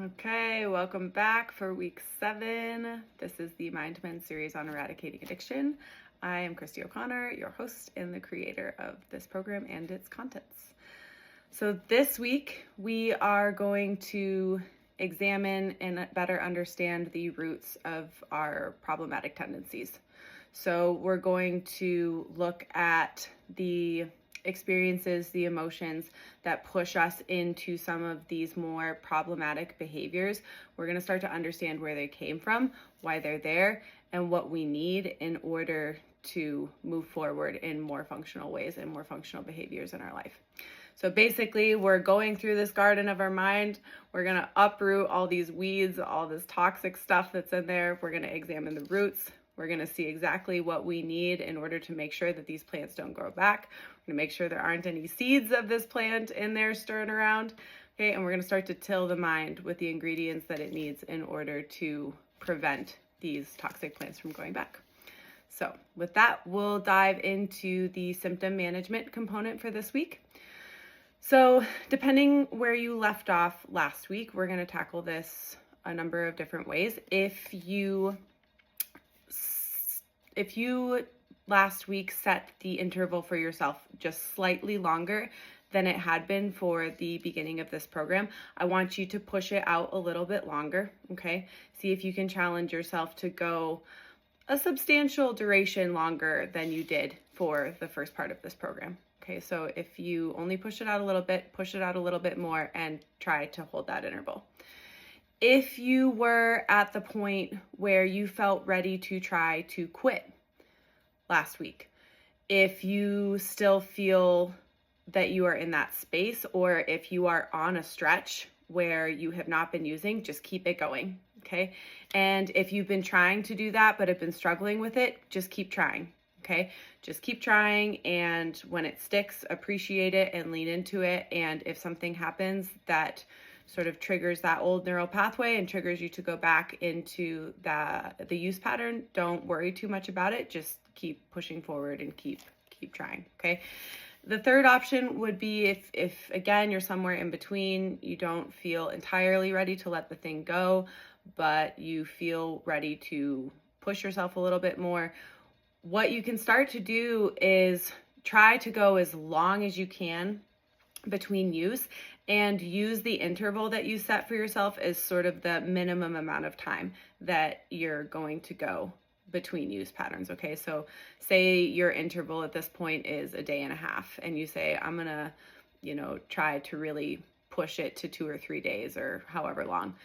Okay, welcome back for week 7. This is the Mind to Mend series on eradicating addiction. I am Christy O'Connor, your host and the creator of this program and its contents. So this week we are going to examine and better understand the roots of our problematic tendencies. So we're going to look at the experiences, the emotions that push us into some of these more problematic behaviors. We're going to start to understand where they came from, why they're there, and what we need in order to move forward in more functional ways and more functional behaviors in our life. So basically, we're going through this garden of our mind. We're going to uproot all these weeds, all this toxic stuff that's in there. We're going to examine the roots. We're going to see exactly what we need in order to make sure that these plants don't grow back. We're going to make sure there aren't any seeds of this plant in there stirring around. Okay, and we're going to start to till the mind with the ingredients that it needs in order to prevent these toxic plants from going back. So with that, we'll dive into the symptom management component for this week. So depending where you left off last week, we're going to tackle this a number of different ways. If you last week set the interval for yourself just slightly longer than it had been for the beginning of this program, I want you to push it out a little bit longer, okay? See if you can challenge yourself to go a substantial duration longer than you did for the first part of this program. Okay, so if you only push it out a little bit, push it out a little bit more and try to hold that interval. If you were at the point where you felt ready to try to quit last week, if you still feel that you are in that space, or if you are on a stretch where you have not been using, just keep it going, okay? And if you've been trying to do that but have been struggling with it, just keep trying, okay? Just keep trying, and when it sticks, appreciate it and lean into it. And if something happens that sort of triggers that old neural pathway and triggers you to go back into the use pattern, don't worry too much about it. Just keep pushing forward and keep trying, okay? The third option would be if again, you're somewhere in between, you don't feel entirely ready to let the thing go, but you feel ready to push yourself a little bit more. What you can start to do is try to go as long as you can between use, and use the interval that you set for yourself as sort of the minimum amount of time that you're going to go between use patterns, okay? So say your interval at this point is a day and a half, and you say, I'm gonna, try to really push it to 2 or 3 days or however long.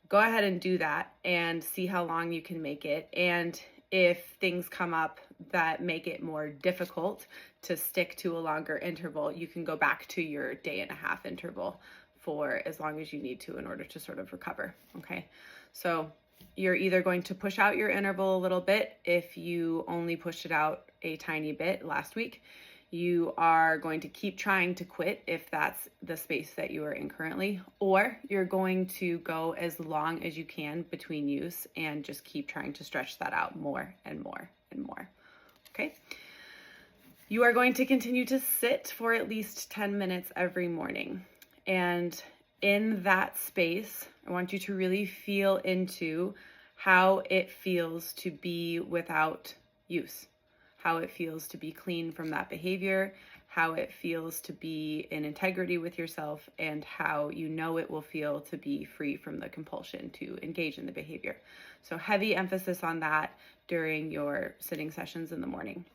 Go ahead and do that and see how long you can make it. And if things come up that make it more difficult to stick to a longer interval, you can go back to your day and a half interval for as long as you need to in order to sort of recover, okay? So you're either going to push out your interval a little bit if you only pushed it out a tiny bit last week. You are going to keep trying to quit if that's the space that you are in currently, or you're going to go as long as you can between use and just keep trying to stretch that out more and more and more, okay? You are going to continue to sit for at least 10 minutes every morning. And in that space, I want you to really feel into how it feels to be without use, how it feels to be clean from that behavior, how it feels to be in integrity with yourself, and how you know it will feel to be free from the compulsion to engage in the behavior. So heavy emphasis on that during your sitting sessions in the morning.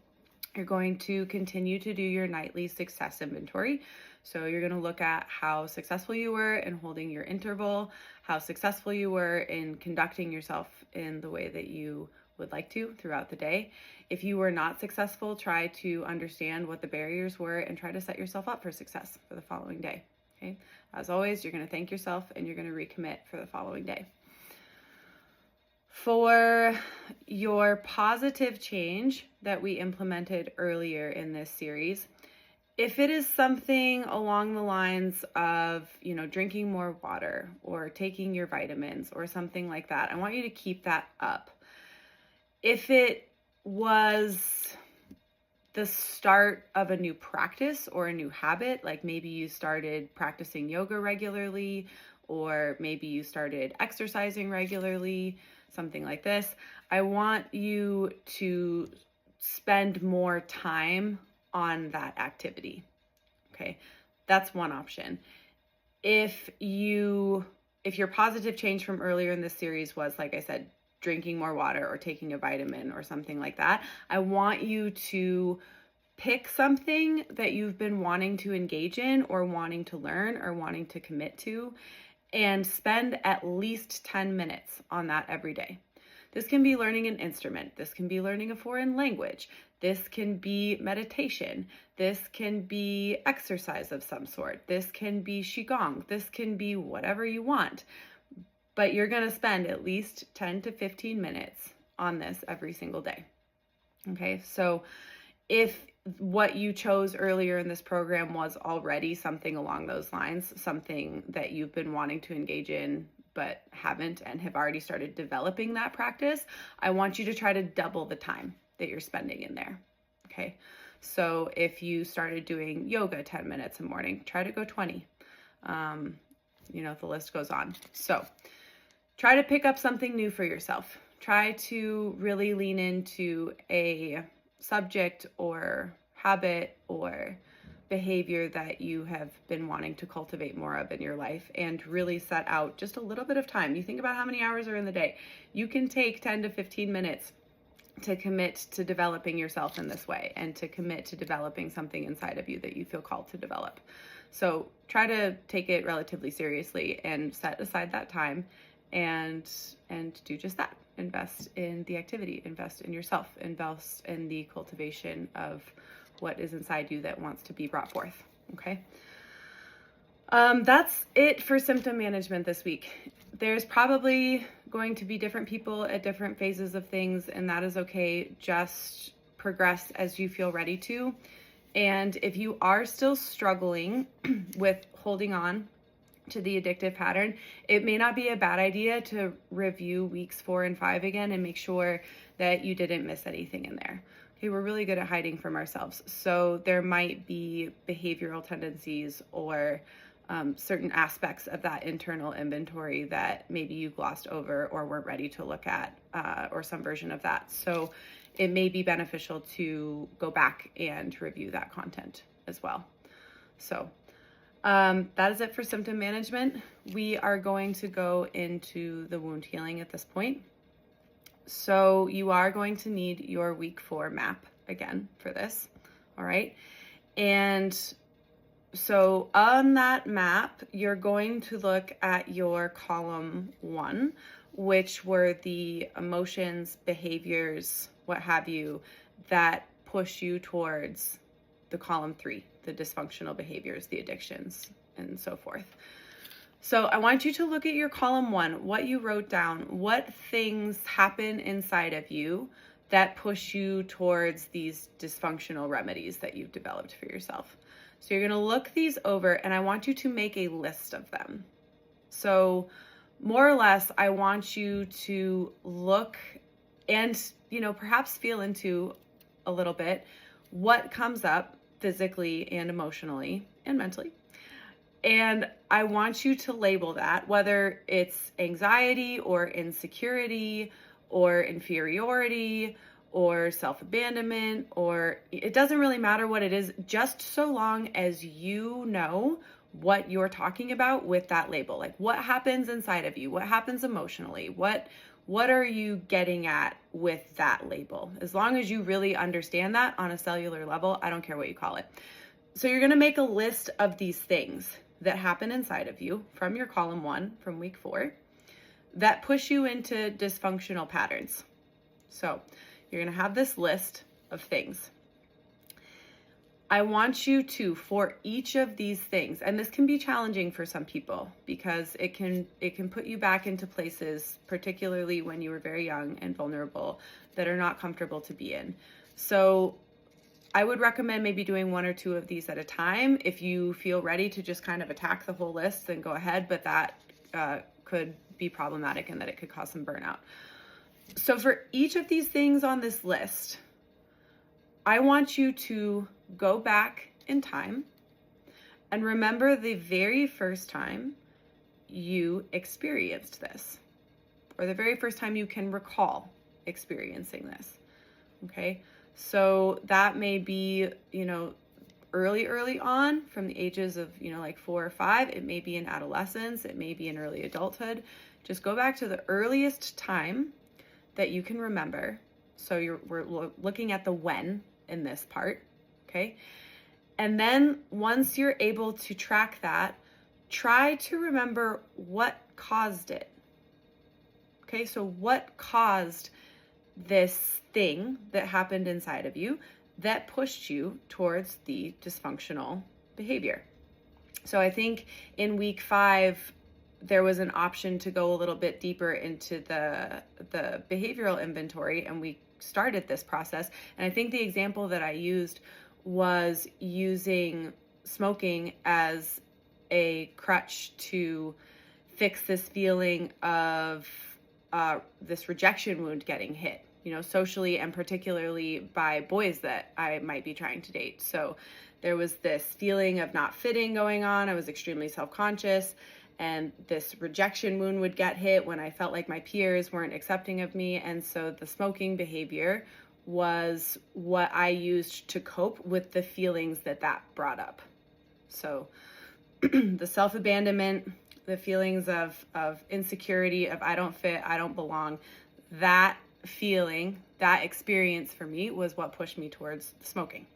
You're going to continue to do your nightly success inventory. So you're going to look at how successful you were in holding your interval, how successful you were in conducting yourself in the way that you would like to throughout the day. If you were not successful, try to understand what the barriers were and try to set yourself up for success for the following day. Okay? As always, you're going to thank yourself and you're going to recommit for the following day. For your positive change that we implemented earlier in this series, if it is something along the lines of, drinking more water or taking your vitamins or something like that, I want you to keep that up. If it was the start of a new practice or a new habit, like maybe you started practicing yoga regularly, or maybe you started exercising regularly, something like this, I want you to spend more time on that activity. Okay, that's one option. If your positive change from earlier in this series was, like I said, drinking more water or taking a vitamin or something like that, I want you to pick something that you've been wanting to engage in or wanting to learn or wanting to commit to, and spend at least 10 minutes on that every day. This can be learning an instrument. This can be learning a foreign language. This can be meditation. This can be exercise of some sort. This can be Qigong. This can be whatever you want. But you're going to spend at least 10 to 15 minutes on this every single day. Okay, so if what you chose earlier in this program was already something along those lines, something that you've been wanting to engage in but haven't and have already started developing that practice, I want you to try to double the time that you're spending in there. Okay, so if you started doing yoga 10 minutes a morning, try to go 20. The list goes on. So try to pick up something new for yourself. Try to really lean into a subject or habit or behavior that you have been wanting to cultivate more of in your life, and really set out just a little bit of time. You think about how many hours are in the day. You can take 10 to 15 minutes to commit to developing yourself in this way, and to commit to developing something inside of you that you feel called to develop. So try to take it relatively seriously and set aside that time and do just that. Invest in the activity, invest in yourself, invest in the cultivation of what is inside you that wants to be brought forth. Okay. That's it for symptom management this week. There's probably going to be different people at different phases of things, and that is okay. Just progress as you feel ready to. And if you are still struggling with holding on to the addictive pattern, it may not be a bad idea to review weeks 4 and 5 again and make sure that you didn't miss anything in there. Okay, we're really good at hiding from ourselves. So there might be behavioral tendencies or certain aspects of that internal inventory that maybe you glossed over or weren't ready to look at, or some version of that. So it may be beneficial to go back and review that content as well. So that is it for symptom management. We are going to go into the wound healing at this point. So you are going to need your week 4 map again for this. All right. And so on that map, you're going to look at your column 1, which were the emotions, behaviors, what have you, that push you towards the column 3, the dysfunctional behaviors, the addictions, and so forth. So I want you to look at your column 1, what you wrote down, what things happen inside of you that push you towards these dysfunctional remedies that you've developed for yourself. So you're going to look these over, and I want you to make a list of them. So more or less, I want you to look and, perhaps feel into a little bit what comes up physically and emotionally and mentally. And I want you to label that, whether it's anxiety or insecurity or inferiority or self-abandonment, or it doesn't really matter what it is, just so long as you know what you're talking about with that label. Like, what happens inside of you? What happens emotionally? What are you getting at with that label? As long as you really understand that on a cellular level, I don't care what you call it. So you're going to make a list of these things that happen inside of you from your column 1 from week 4 that push you into dysfunctional patterns. So you're going to have this list of things. I want you to, for each of these things, and this can be challenging for some people because it can put you back into places, particularly when you were very young and vulnerable, that are not comfortable to be in. So I would recommend maybe doing 1 or 2 of these at a time. If you feel ready to just kind of attack the whole list, then go ahead, but that could be problematic and that it could cause some burnout. So for each of these things on this list, I want you to go back in time and remember the very first time you experienced this, or the very first time you can recall experiencing this. Okay, so that may be, early on, from the ages of, like 4 or 5. It may be in adolescence. It may be in early adulthood. Just go back to the earliest time that you can remember. So we're looking at the when in this part, okay? And then once you're able to track that, try to remember what caused it. Okay, so what caused this thing that happened inside of you that pushed you towards the dysfunctional behavior? So I think in week 5, there was an option to go a little bit deeper into the behavioral inventory, and we started this process. And I think the example that I used was using smoking as a crutch to fix this feeling of this rejection wound getting hit, socially, and particularly by boys that I might be trying to date. So there was this feeling of not fitting going on. I was extremely self-conscious, and this rejection wound would get hit when I felt like my peers weren't accepting of me. And so the smoking behavior was what I used to cope with the feelings that brought up. So the self-abandonment, the feelings of insecurity, of I don't fit, I don't belong, that feeling, that experience for me was what pushed me towards smoking.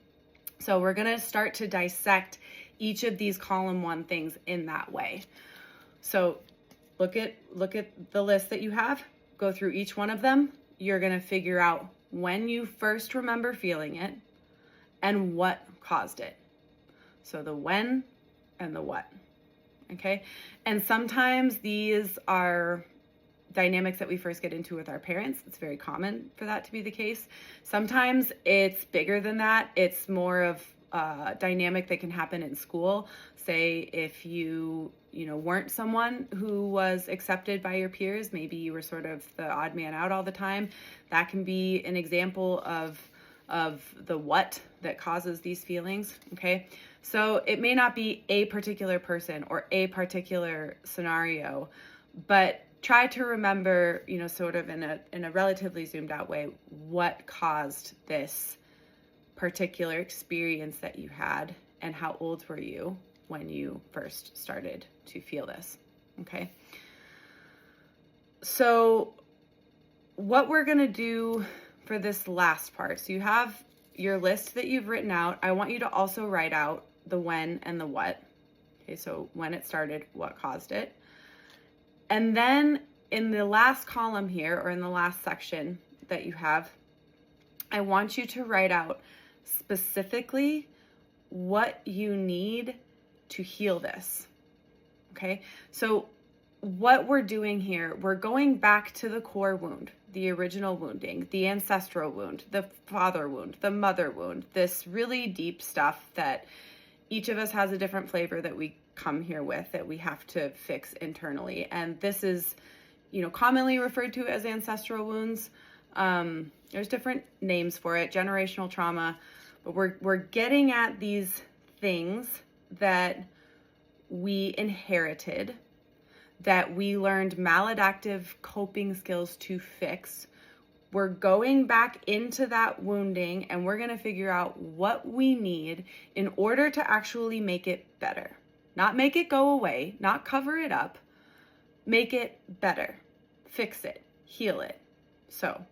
So we're going to start to dissect each of these column 1 things in that way. So look at the list that you have, go through each one of them. You're going to figure out when you first remember feeling it and what caused it. So the when and the what. Okay? And sometimes these are dynamics that we first get into with our parents. It's very common for that to be the case. Sometimes it's bigger than that. It's more of a dynamic that can happen in school. Say if you weren't someone who was accepted by your peers, maybe you were sort of the odd man out all the time. That can be an example of the what that causes these feelings, okay? So it may not be a particular person or a particular scenario, but try to remember, sort of in a relatively zoomed out way, what caused this particular experience that you had, and how old were you when you first started to feel this, okay? So what we're going to do for this last part, so you have your list that you've written out. I want you to also write out the when and the what. Okay, so when it started, what caused it. And then in the last column here, or in the last section that you have, I want you to write out specifically what you need to heal this. Okay, so what we're doing here, we're going back to the core wound, the original wounding, the ancestral wound, the father wound, the mother wound, this really deep stuff that each of us has a different flavor that we come here with, that we have to fix internally. And this is, commonly referred to as ancestral wounds. There's different names for it, generational trauma, but we're getting at these things that we inherited, that we learned maladaptive coping skills to fix. We're going back into that wounding, and we're going to figure out what we need in order to actually make it better. Not make it go away, not cover it up, make it better, fix it, heal it. So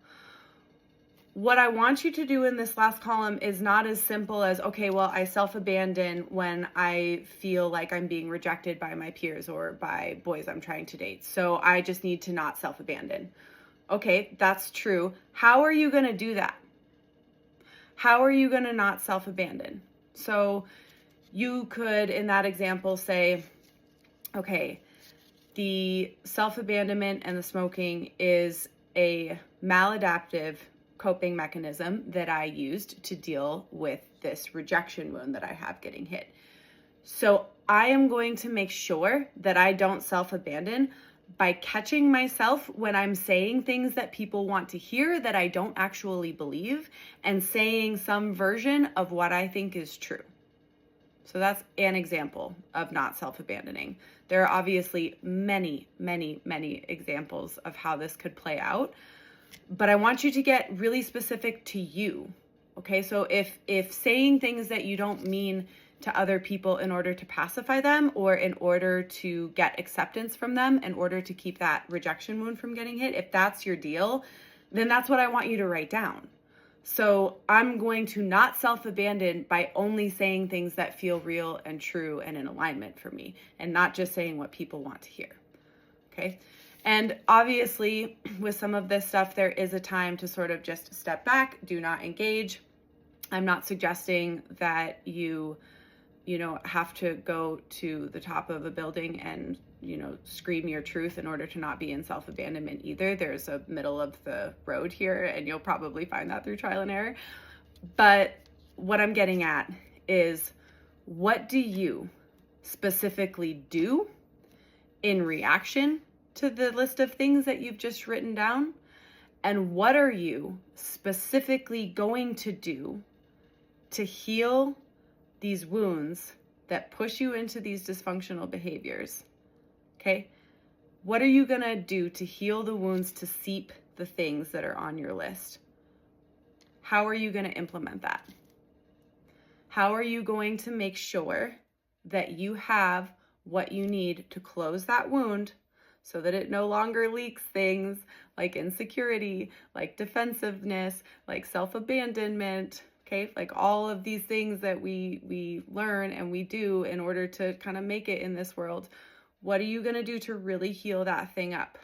what I want you to do in this last column is not as simple as, okay, well, I self-abandon when I feel like I'm being rejected by my peers or by boys I'm trying to date, so I just need to not self-abandon. Okay, that's true. How are you going to do that? How are you going to not self-abandon? So you could, in that example, say, okay, the self-abandonment and the smoking is a maladaptive coping mechanism that I used to deal with this rejection wound that I have getting hit. So I am going to make sure that I don't self-abandon by catching myself when I'm saying things that people want to hear that I don't actually believe, and saying some version of what I think is true. So that's an example of not self-abandoning. There are obviously many, many, many examples of how this could play out, but I want you to get really specific to you. Okay, so if saying things that you don't mean to other people in order to pacify them, or in order to get acceptance from them, in order to keep that rejection wound from getting hit, if that's your deal, then that's what I want you to write down. So I'm going to not self-abandon by only saying things that feel real and true and in alignment for me, and not just saying what people want to hear. Okay. And obviously with some of this stuff, there is a time to sort of just step back, do not engage. I'm not suggesting that you have to go to the top of a building and, scream your truth in order to not be in self-abandonment either. There's a middle of the road here, and you'll probably find that through trial and error. But what I'm getting at is, what do you specifically do in reaction to the list of things that you've just written down? And what are you specifically going to do to heal these wounds that push you into these dysfunctional behaviors? Okay? What are you going to do to heal the wounds, to seep the things that are on your list? How are you going to implement that? How are you going to make sure that you have what you need to close that wound so that it no longer leaks things like insecurity, like defensiveness, like self-abandonment, okay? Like all of these things that we learn and we do in order to kind of make it in this world. What are you going to do to really heal that thing up?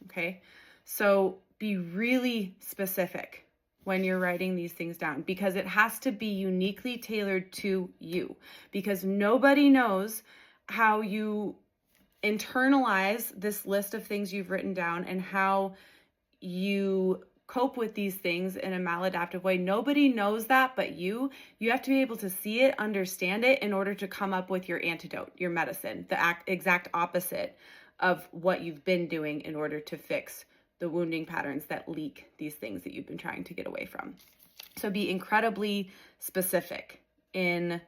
Okay? So be really specific when you're writing these things down, because it has to be uniquely tailored to you, because nobody knows how you internalize this list of things you've written down and how you cope with these things in a maladaptive way. Nobody knows that but you. You have to be able to see it, understand it in order to come up with your antidote, your medicine, the exact opposite of what you've been doing in order to fix the wounding patterns that leak these things that you've been trying to get away from. So be incredibly specific in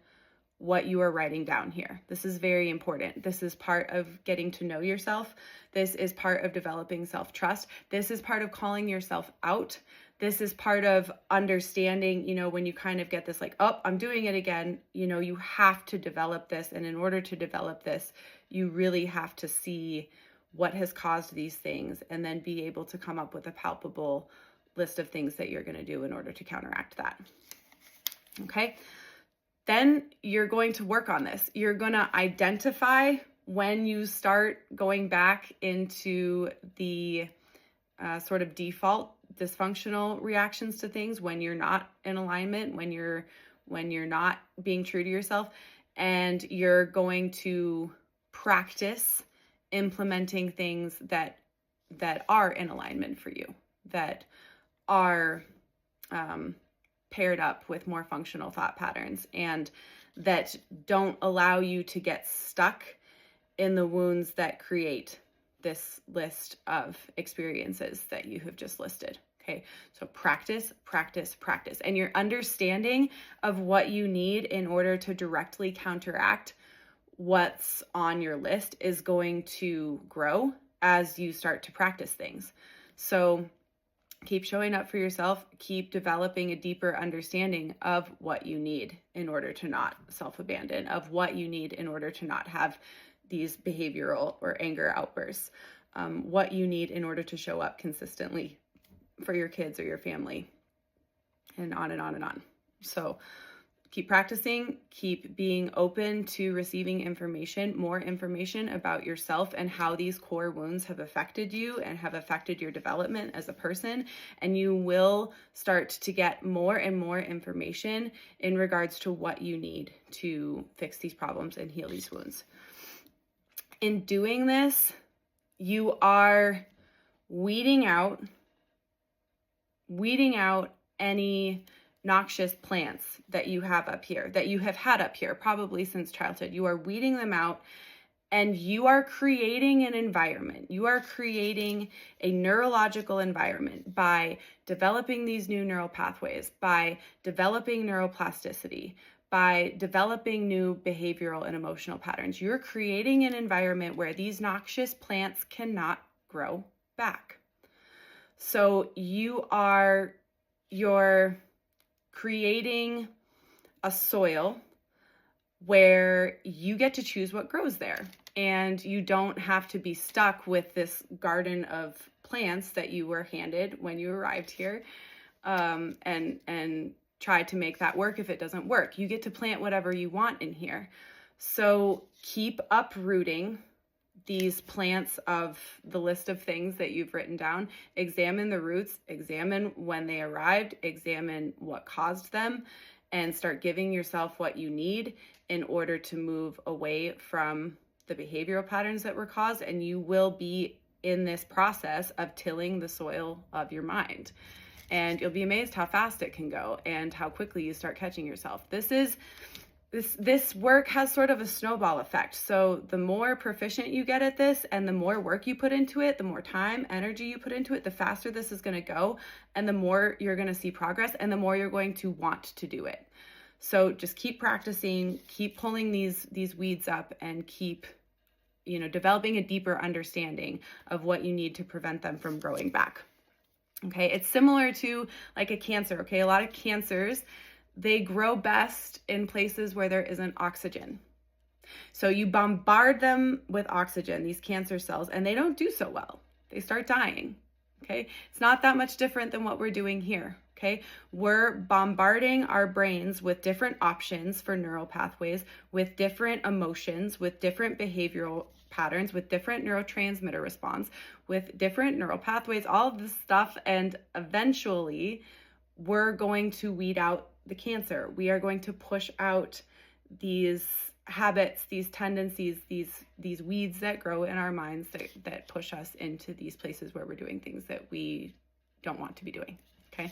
what you are writing down here. This is very important. This is part of getting to know yourself. This is part of developing self-trust. This is part of calling yourself out. This is part of understanding, when you kind of get this like, oh, I'm doing it again, you have to develop this. And in order to develop this, you really have to see what has caused these things and then be able to come up with a palpable list of things that you're going to do in order to counteract that. Okay. Then you're going to work on this. You're going to identify when you start going back into the sort of default dysfunctional reactions to things, when you're not in alignment, when you're not being true to yourself, and you're going to practice implementing things that are in alignment for you, that are paired up with more functional thought patterns, and that don't allow you to get stuck in the wounds that create this list of experiences that you have just listed. Okay, so practice, practice, practice. And your understanding of what you need in order to directly counteract what's on your list is going to grow as you start to practice things. So keep showing up for yourself, keep developing a deeper understanding of what you need in order to not self-abandon, of what you need in order to not have these behavioral or anger outbursts, what you need in order to show up consistently for your kids or your family, and on and on and on. So keep practicing, keep being open to receiving information, more information about yourself and how these core wounds have affected you and have affected your development as a person. And you will start to get more and more information in regards to what you need to fix these problems and heal these wounds. In doing this, you are weeding out any noxious plants that you have up here, that you have had up here, probably since childhood. You are weeding them out And you are creating an environment. You are creating a neurological environment by developing these new neural pathways, by developing neuroplasticity, by developing new behavioral and emotional patterns. You're creating an environment where these noxious plants cannot grow back. So you're creating a soil where you get to choose what grows there, and you don't have to be stuck with this garden of plants that you were handed when you arrived here, and try to make that work if it doesn't work. You get to plant whatever you want in here. So keep uprooting these plants of the list of things that you've written down. Examine the roots, examine when they arrived, examine what caused them, and start giving yourself what you need in order to move away from the behavioral patterns that were caused. And you will be in this process of tilling the soil of your mind. And you'll be amazed how fast it can go and how quickly you start catching yourself. This work has sort of a snowball effect. So the more proficient you get at this and the more work you put into it, the more time, energy you put into it, the faster this is going to go, and the more you're going to see progress, and the more you're going to want to do it. So just keep practicing, keep pulling these weeds up, and keep, developing a deeper understanding of what you need to prevent them from growing back. Okay, it's similar to like a cancer. Okay, a lot of cancers, they grow best in places where there isn't oxygen. So you bombard them with oxygen, these cancer cells, and they don't do so well. They start dying. Okay, it's not that much different than what we're doing here. Okay, we're bombarding our brains with different options for neural pathways, with different emotions, with different behavioral patterns, with different neurotransmitter response, with different neural pathways, all of this stuff. And eventually we're going to weed out the cancer. We are going to push out these habits, these tendencies, these weeds that grow in our minds that push us into these places where we're doing things that we don't want to be doing. Okay.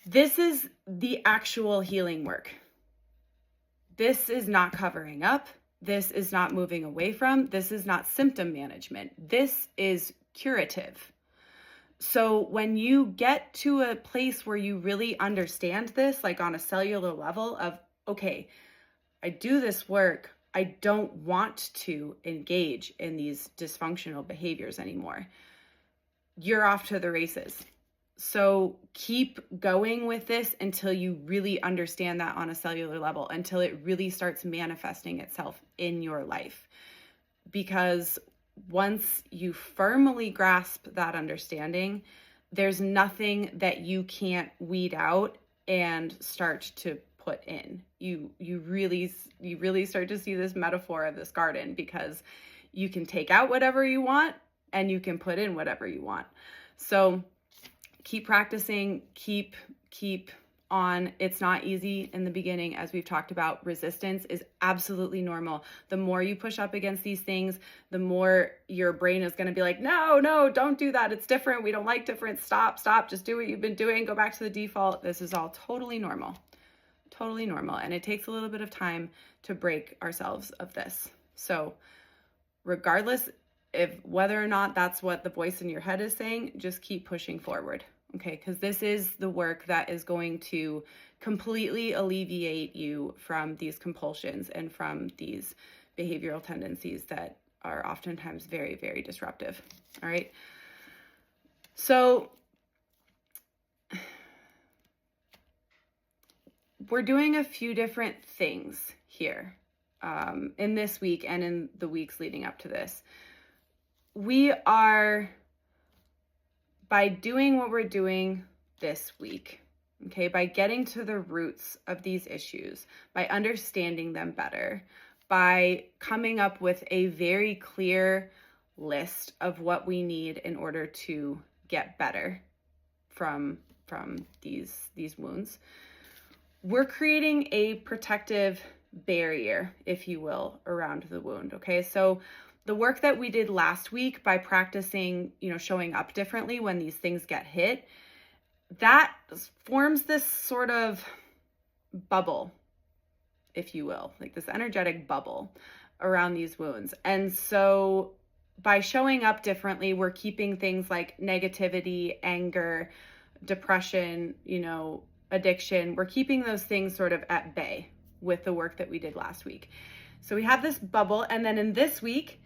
This is the actual healing work. This is not covering up. This is not moving away from. This is not symptom management. This is curative. So when you get to a place where you really understand this, like on a cellular level of, okay, I do this work, I don't want to engage in these dysfunctional behaviors anymore, you're off to the races. So keep going with this until you really understand that on a cellular level, until it really starts manifesting itself in your life. Because once you firmly grasp that understanding, there's nothing that you can't weed out and start to put in. You really start to see this metaphor of this garden, because you can take out whatever you want and you can put in whatever you want. So keep practicing, keep on. It's not easy in the beginning. As we've talked about, resistance is absolutely normal. The more you push up against these things, the more your brain is going to be like, no, don't do that. It's different. We don't like different. Stop. Just do what you've been doing. Go back to the default. This is all totally normal. And it takes a little bit of time to break ourselves of this. So regardless of whether or not that's what the voice in your head is saying, just keep pushing forward. Okay, because this is the work that is going to completely alleviate you from these compulsions and from these behavioral tendencies that are oftentimes very, very disruptive. All right. So we're doing a few different things here in this week and in the weeks leading up to this. We are, by doing what we're doing this week, okay, by getting to the roots of these issues, by understanding them better, by coming up with a very clear list of what we need in order to get better from these wounds, we're creating a protective barrier, if you will, around the wound. Okay, so the work that we did last week by practicing, showing up differently when these things get hit, that forms this sort of bubble, if you will, like this energetic bubble around these wounds. And so by showing up differently, we're keeping things like negativity, anger, depression, addiction, we're keeping those things sort of at bay with the work that we did last week. So we have this bubble, and then in this week,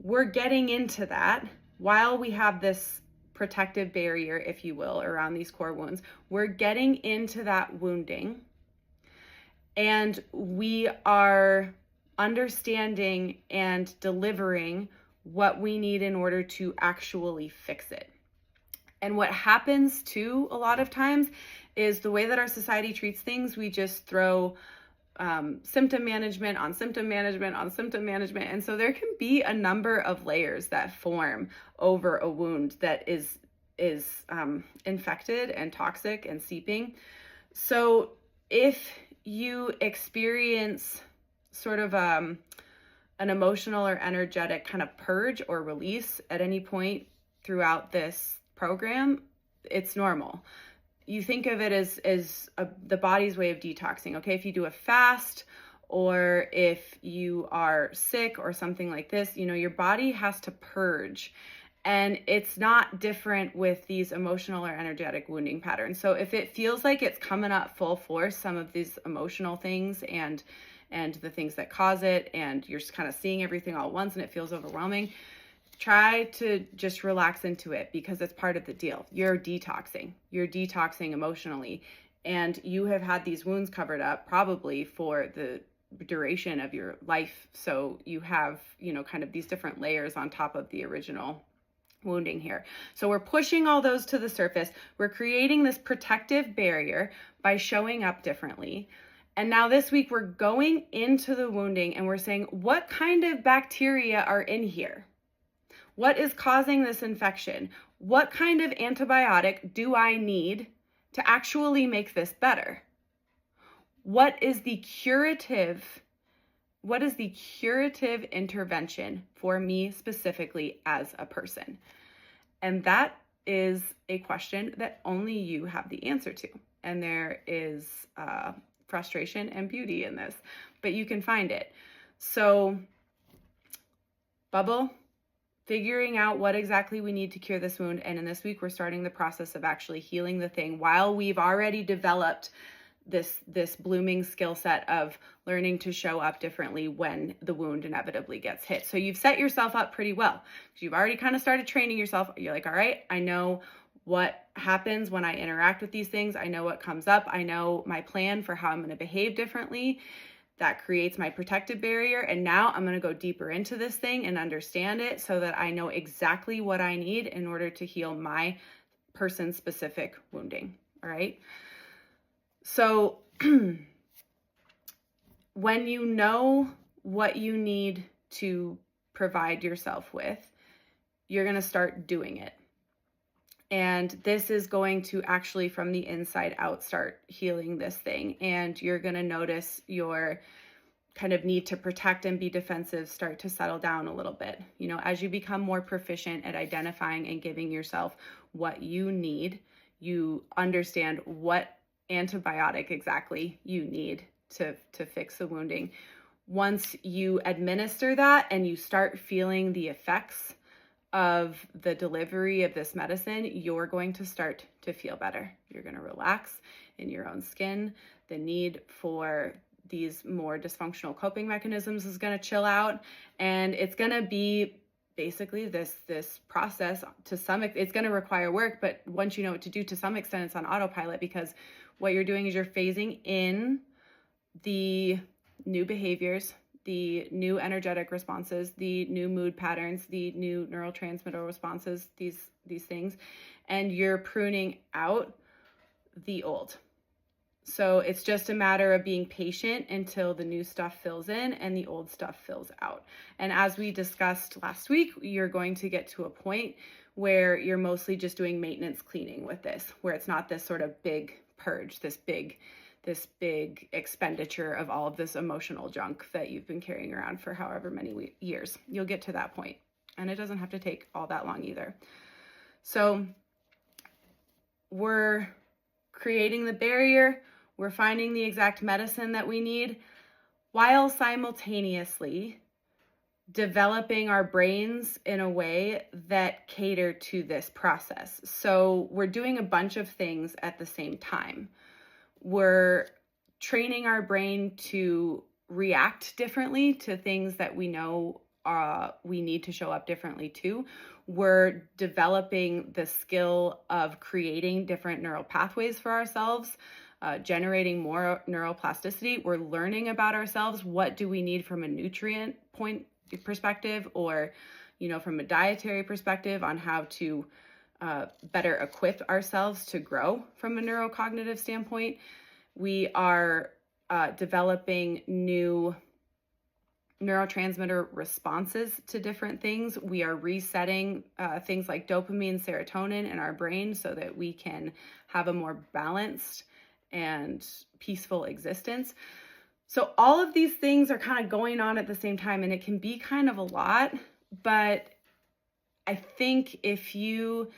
we're getting into that while we have this protective barrier, if you will, around these core wounds. We're getting into that wounding, and we are understanding and delivering what we need in order to actually fix it. And what happens too a lot of times is the way that our society treats things, we just throw symptom management on symptom management on symptom management. And so there can be a number of layers that form over a wound that is infected and toxic and seeping. So if you experience sort of an emotional or energetic kind of purge or release at any point throughout this program, it's normal. You think of it as the body's way of detoxing. Okay, if you do a fast or if you are sick or something like this, your body has to purge. And it's not different with these emotional or energetic wounding patterns. So if it feels like it's coming up full force, some of these emotional things and the things that cause it, and you're just kind of seeing everything all at once and it feels overwhelming, try to just relax into it, because it's part of the deal. You're detoxing emotionally, and you have had these wounds covered up probably for the duration of your life. So you have, kind of these different layers on top of the original wounding here. So we're pushing all those to the surface. We're creating this protective barrier by showing up differently. And now this week we're going into the wounding and we're saying, what kind of bacteria are in here? What is causing this infection? What kind of antibiotic do I need to actually make this better? What is the curative intervention for me specifically as a person? And that is a question that only you have the answer to. And there is frustration and beauty in this, but you can find it. So, bubble, figuring out what exactly we need to cure this wound. And in this week, we're starting the process of actually healing the thing while we've already developed this blooming skill set of learning to show up differently when the wound inevitably gets hit. So you've set yourself up pretty well. You've already kind of started training yourself. You're like, all right, I know what happens when I interact with these things. I know what comes up. I know my plan for how I'm going to behave differently. That creates my protective barrier. And now I'm going to go deeper into this thing and understand it so that I know exactly what I need in order to heal my person-specific wounding. All right. So when you know what you need to provide yourself with, you're going to start doing it. And this is going to actually, from the inside out, start healing this thing. And you're going to notice your kind of need to protect and be defensive start to settle down a little bit. As you become more proficient at identifying and giving yourself what you need, you understand what antibiotic exactly you need to fix the wounding. Once you administer that and you start feeling the effects of the delivery of this medicine, you're going to start to feel better. You're going to relax in your own skin. The need for these more dysfunctional coping mechanisms is going to chill out, and it's going to be basically this process to some extent. It's going to require work, but once you know what to do, to some extent it's on autopilot, because what you're doing is you're phasing in the new behaviors, the new energetic responses, the new mood patterns, the new neurotransmitter responses, these things, and you're pruning out the old. So it's just a matter of being patient until the new stuff fills in and the old stuff fills out. And as we discussed last week, you're going to get to a point where you're mostly just doing maintenance cleaning with this, where it's not this sort of big purge, this big expenditure of all of this emotional junk that you've been carrying around for however many years. You'll get to that point, and it doesn't have to take all that long either. So we're creating the barrier, we're finding the exact medicine that we need, while simultaneously developing our brains in a way that cater to this process. So we're doing a bunch of things at the same time. We're training our brain to react differently to things that we know we need to show up differently to. We're developing the skill of creating different neural pathways for ourselves, generating more neuroplasticity. We're learning about ourselves. What do we need from a nutrient point perspective, or from a dietary perspective, on how to better equip ourselves to grow from a neurocognitive standpoint. We are developing new neurotransmitter responses to different things. We are resetting things like dopamine, serotonin in our brain so that we can have a more balanced and peaceful existence. So all of these things are kind of going on at the same time, and it can be kind of a lot, but I think if you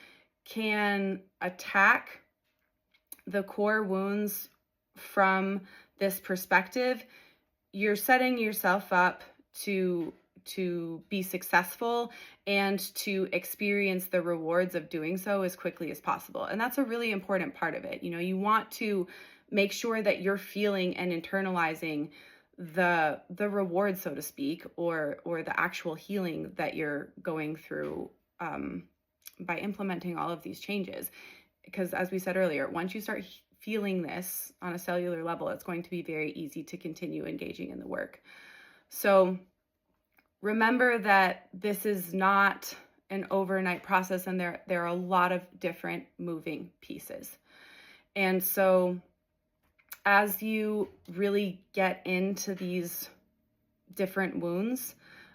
can attack the core wounds from this perspective, you're setting yourself up to be successful and to experience the rewards of doing so as quickly as possible. And that's a really important part of it. You want to make sure that you're feeling and internalizing the reward, so to speak, or the actual healing that you're going through by implementing all of these changes. Because as we said earlier, once you start feeling this on a cellular level, it's going to be very easy to continue engaging in the work. So remember that this is not an overnight process, and there are a lot of different moving pieces. And so as you really get into these different wounds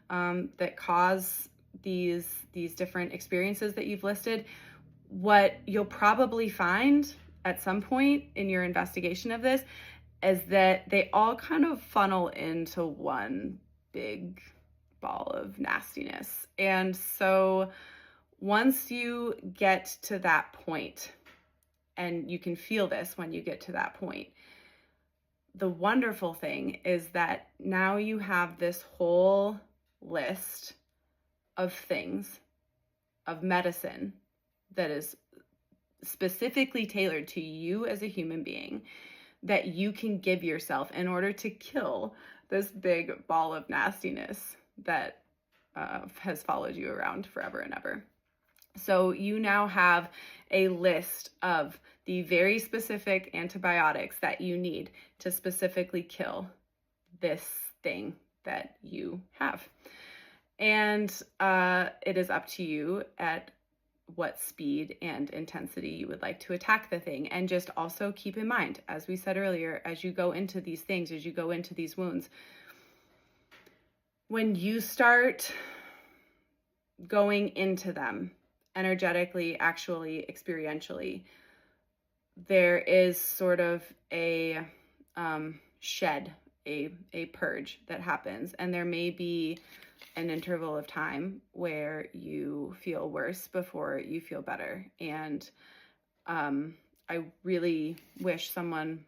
that cause these different experiences that you've listed, what you'll probably find at some point in your investigation of this is that they all kind of funnel into one big ball of nastiness. And so once you get to that point, and you can feel this when you get to that point, the wonderful thing is that now you have this whole list of things, of medicine that is specifically tailored to you as a human being, that you can give yourself in order to kill this big ball of nastiness that has followed you around forever and ever. So you now have a list of the very specific antibiotics that you need to specifically kill this thing that you have. And it is up to you at what speed and intensity you would like to attack the thing. And just also keep in mind, as we said earlier, as you go into these things, as you go into these wounds, when you start going into them energetically, actually, experientially, there is sort of a shed, a purge that happens. And there may be an interval of time where you feel worse before you feel better. And I really wish someone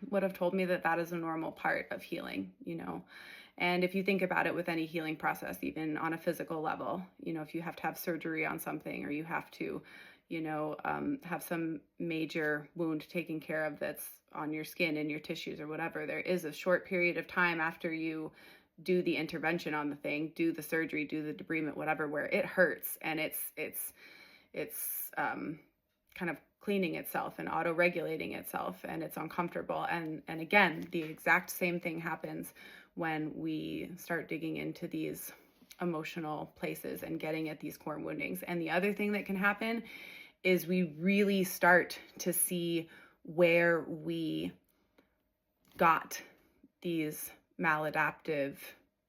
would have told me that that is a normal part of healing, And if you think about it with any healing process, even on a physical level, if you have to have surgery on something, or you have to, have some major wound taken care of that's on your skin and your tissues or whatever, there is a short period of time after you do the intervention on the thing, do the surgery, do the debridement, whatever, where it hurts and it's kind of cleaning itself and auto-regulating itself, and it's uncomfortable. And again, the exact same thing happens when we start digging into these emotional places and getting at these core woundings. And the other thing that can happen is we really start to see where we got these maladaptive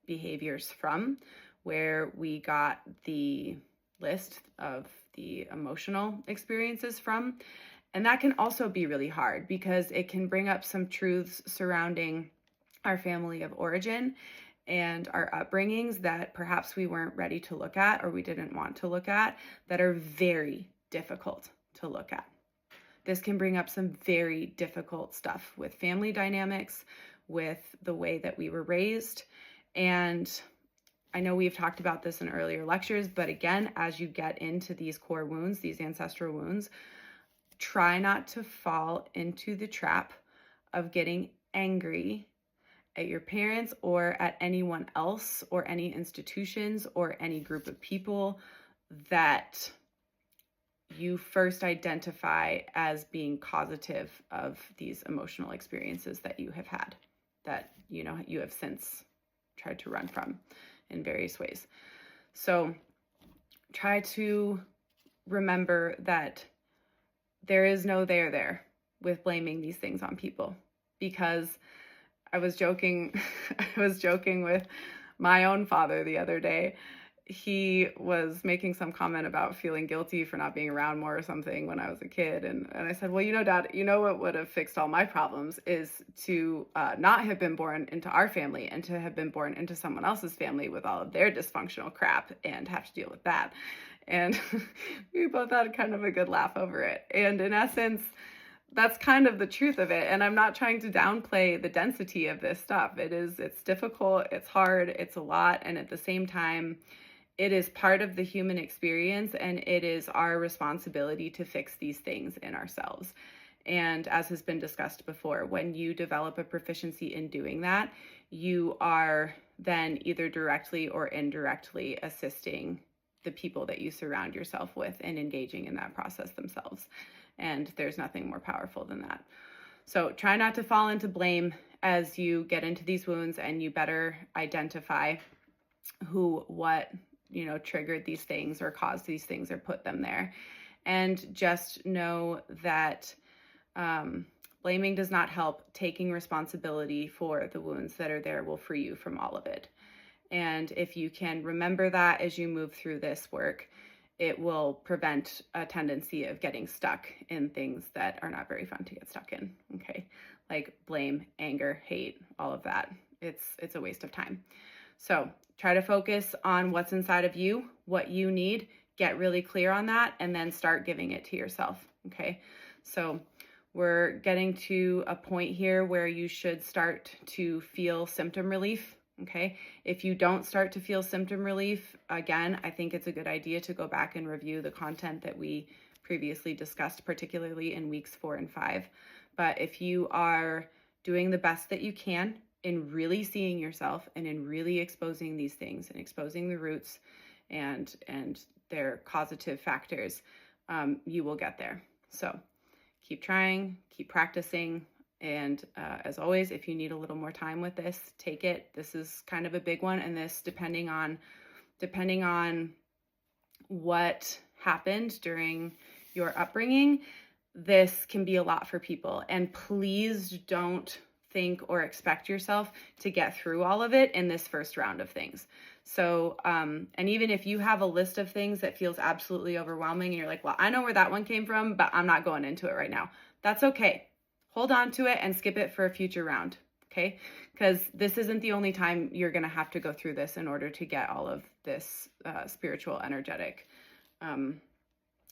behaviors from, where we got the list of the emotional experiences from. And that can also be really hard, because it can bring up some truths surrounding our family of origin and our upbringings that perhaps we weren't ready to look at, or we didn't want to look at, that are very difficult to look at. This can bring up some very difficult stuff with family dynamics, with the way that we were raised. And I know we've talked about this in earlier lectures, but again, as you get into these core wounds, these ancestral wounds, try not to fall into the trap of getting angry at your parents or at anyone else or any institutions or any group of people that you first identify as being causative of these emotional experiences that you have had, that you have since tried to run from in various ways. So try to remember that there is no there with blaming these things on people, because I was joking with my own father the other day. He was making some comment about feeling guilty for not being around more or something when I was a kid. And I said, well, Dad, what would have fixed all my problems is to not have been born into our family and to have been born into someone else's family with all of their dysfunctional crap and have to deal with that. And we both had kind of a good laugh over it. And in essence, that's kind of the truth of it. And I'm not trying to downplay the density of this stuff. It's difficult, it's hard, it's a lot. And at the same time, it is part of the human experience, and it is our responsibility to fix these things in ourselves. And as has been discussed before, when you develop a proficiency in doing that, you are then either directly or indirectly assisting the people that you surround yourself with in engaging in that process themselves. And there's nothing more powerful than that. So try not to fall into blame as you get into these wounds, and you better identify what triggered these things or caused these things or put them there. And just know that blaming does not help. Taking responsibility for the wounds that are there will free you from all of it. And if you can remember that as you move through this work, it will prevent a tendency of getting stuck in things that are not very fun to get stuck in, okay? Like blame, anger, hate, all of that. It's a waste of time. So try to focus on what's inside of you, what you need, get really clear on that, and then start giving it to yourself, okay? So we're getting to a point here where you should start to feel symptom relief, okay? If you don't start to feel symptom relief, again, I think it's a good idea to go back and review the content that we previously discussed, particularly in weeks 4 and 5. But if you are doing the best that you can in really seeing yourself and in really exposing these things and exposing the roots and their causative factors, you will get there. So keep trying, keep practicing. And as always, if you need a little more time with this, take it. This is kind of a big one. And this, depending on what happened during your upbringing, this can be a lot for people. And please don't think or expect yourself to get through all of it in this first round of things. So, and even if you have a list of things that feels absolutely overwhelming and you're like, well, I know where that one came from, but I'm not going into it right now. That's okay. Hold on to it and skip it for a future round, okay? Because this isn't the only time you're going to have to go through this in order to get all of this spiritual, energetic,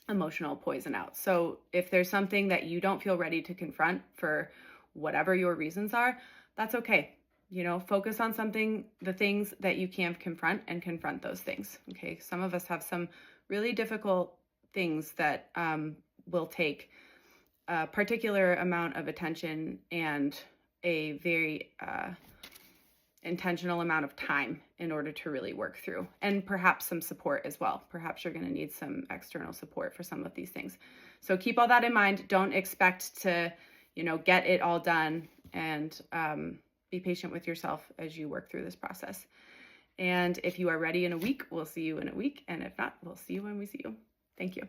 emotional poison out. So if there's something that you don't feel ready to confront for whatever your reasons are, that's okay. Focus on the things that you can confront, and confront those things, okay? Some of us have some really difficult things that will take a particular amount of attention and a very intentional amount of time in order to really work through, and perhaps some support as well. Perhaps you're going to need some external support for some of these things. So keep all that in mind. Don't expect to, get it all done, and be patient with yourself as you work through this process. And if you are ready in a week, we'll see you in a week. And if not, we'll see you when we see you. Thank you.